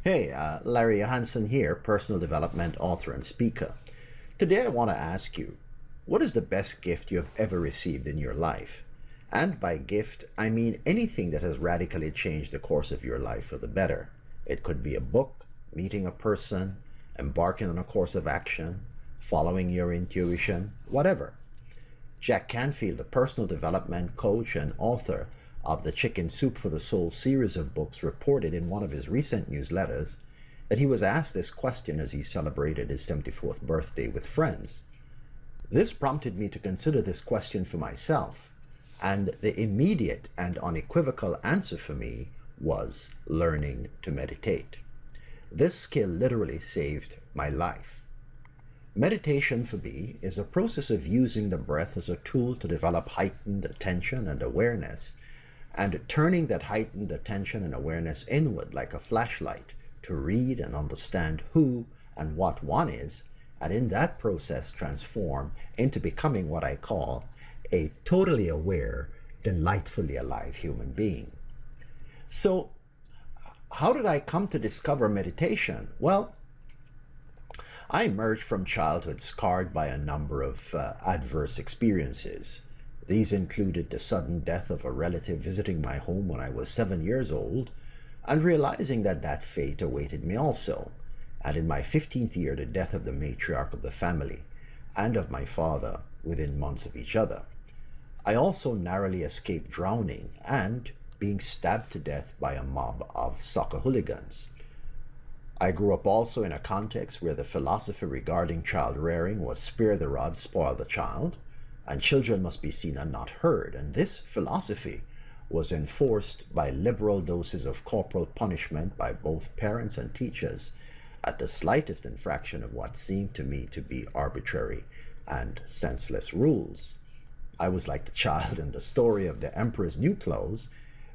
Hey, Larry Johansson here, personal development author and speaker. Today I want to ask you, what is the best gift you have ever received in your life? And by gift, I mean anything that has radically changed the course of your life for the better. It could be a book, meeting a person, embarking on a course of action, following your intuition, whatever. Jack Canfield, a personal development coach and author of the Chicken Soup for the Soul series of books, reported in one of his recent newsletters that he was asked this question as he celebrated his 74th birthday with friends. This prompted me to consider this question for myself, and the immediate and unequivocal answer for me was learning to meditate. This skill literally saved my life. Meditation for me is a process of using the breath as a tool to develop heightened attention and awareness, and turning that heightened attention and awareness inward like a flashlight to read and understand who and what one is, and in that process transform into becoming what I call a totally aware, delightfully alive human being. So, how did I come to discover meditation? Well, I emerged from childhood scarred by a number of adverse experiences. These included the sudden death of a relative visiting my home when I was 7 years old, and realizing that fate awaited me also, and in my 15th year the death of the matriarch of the family and of my father within months of each other. I also narrowly escaped drowning and being stabbed to death by a mob of soccer hooligans. I grew up also in a context where the philosophy regarding child rearing was spare the rod, spoil the child, and children must be seen and not heard, and this philosophy was enforced by liberal doses of corporal punishment by both parents and teachers at the slightest infraction of what seemed to me to be arbitrary and senseless rules. I was like the child in the story of the Emperor's New Clothes,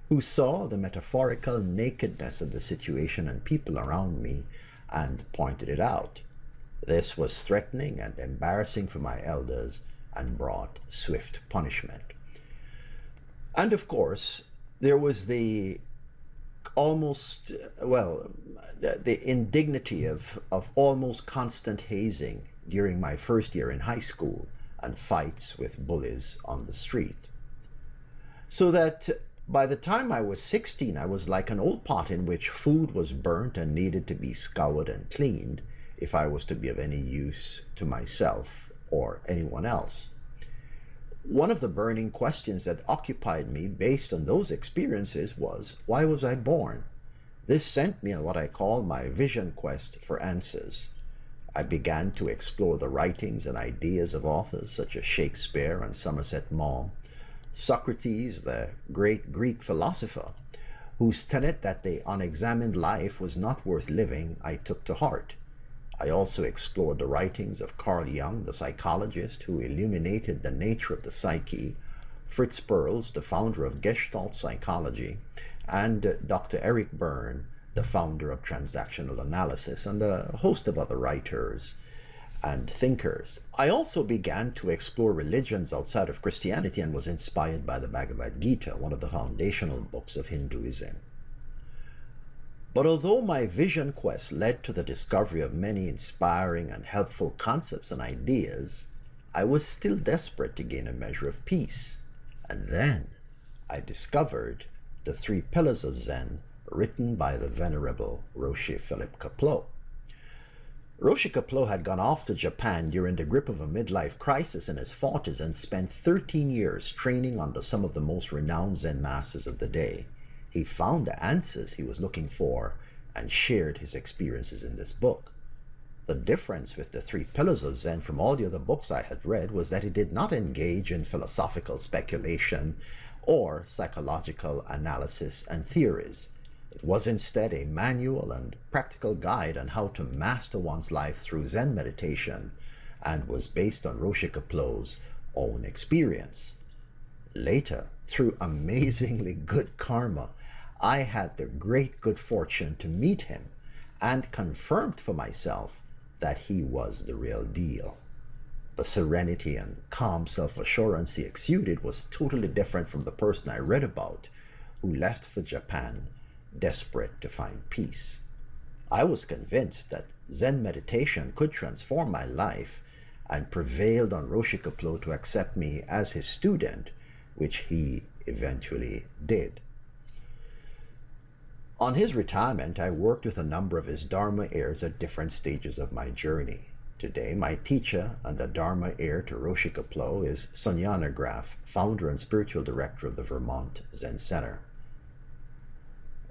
who saw the metaphorical nakedness of the situation and people around me and pointed it out. This was threatening and embarrassing for my elders and brought swift punishment. And of course, there was the indignity of almost constant hazing during my first year in high school and fights with bullies on the street. So that by the time I was 16, I was like an old pot in which food was burnt and needed to be scoured and cleaned if I was to be of any use to myself or anyone else. One of the burning questions that occupied me based on those experiences was, why was I born? This sent me on what I call my vision quest for answers. I began to explore the writings and ideas of authors such as Shakespeare and Somerset Maugham, Socrates, the great Greek philosopher, whose tenet that the unexamined life was not worth living, I took to heart. I also explored the writings of Carl Jung, the psychologist who illuminated the nature of the psyche, Fritz Perls, the founder of Gestalt psychology, and Dr. Eric Berne, the founder of transactional analysis, and a host of other writers and thinkers. I also began to explore religions outside of Christianity and was inspired by the Bhagavad Gita, one of the foundational books of Hinduism. But although my vision quest led to the discovery of many inspiring and helpful concepts and ideas, I was still desperate to gain a measure of peace. And then I discovered the 3 Pillars of Zen, written by the venerable Roshi Philip Kapleau. Roshi Kapleau had gone off to Japan during the grip of a midlife crisis in his 40s and spent 13 years training under some of the most renowned Zen masters of the day. He found the answers he was looking for and shared his experiences in this book. The difference with the 3 Pillars of Zen from all the other books I had read was that he did not engage in philosophical speculation or psychological analysis and theories. It was instead a manual and practical guide on how to master one's life through Zen meditation, and was based on Roshi Kapleau's own experience. Later, through amazingly good karma, I had the great good fortune to meet him and confirmed for myself that he was the real deal. The serenity and calm self-assurance he exuded was totally different from the person I read about, who left for Japan desperate to find peace. I was convinced that Zen meditation could transform my life and prevailed on Roshi Kapleau to accept me as his student, which he eventually did. On his retirement, I worked with a number of his Dharma heirs at different stages of my journey. Today, my teacher and the Dharma heir to Roshi Kapleau is Sonyana Graf, founder and spiritual director of the Vermont Zen Center.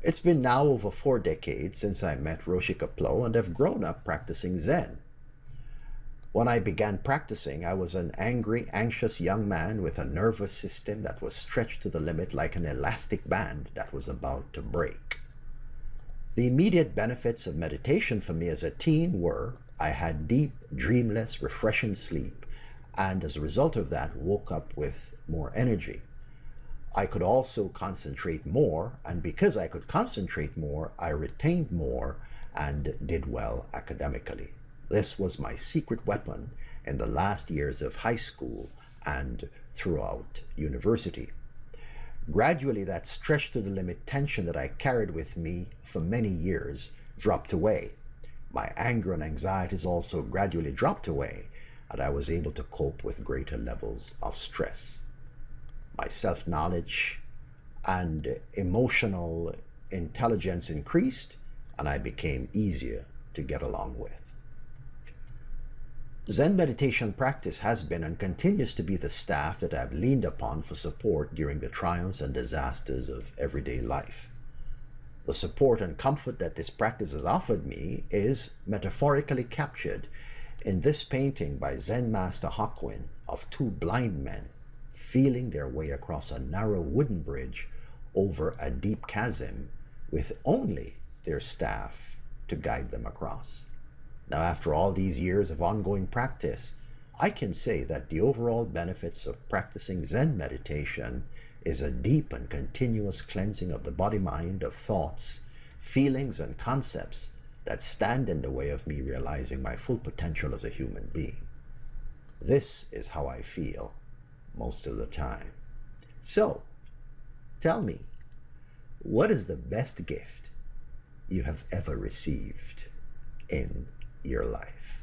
It's been now over 4 decades since I met Roshi Kapleau and have grown up practicing Zen. When I began practicing, I was an angry, anxious young man with a nervous system that was stretched to the limit like an elastic band that was about to break. The immediate benefits of meditation for me as a teen were I had deep, dreamless, refreshing sleep, and as a result of that, woke up with more energy. I could also concentrate more, and because I could concentrate more, I retained more and did well academically. This was my secret weapon in the last years of high school and throughout university. Gradually, that stretched to the limit tension that I carried with me for many years dropped away. My anger and anxieties also gradually dropped away, and I was able to cope with greater levels of stress. My self-knowledge and emotional intelligence increased, and I became easier to get along with. Zen meditation practice has been and continues to be the staff that I've leaned upon for support during the triumphs and disasters of everyday life. The support and comfort that this practice has offered me is metaphorically captured in this painting by Zen Master Hakuin of 2 blind men feeling their way across a narrow wooden bridge over a deep chasm with only their staff to guide them across. Now, after all these years of ongoing practice, I can say that the overall benefits of practicing Zen meditation is a deep and continuous cleansing of the body-mind of thoughts, feelings, and concepts that stand in the way of me realizing my full potential as a human being. This is how I feel most of the time. So, tell me, what is the best gift you have ever received in your life?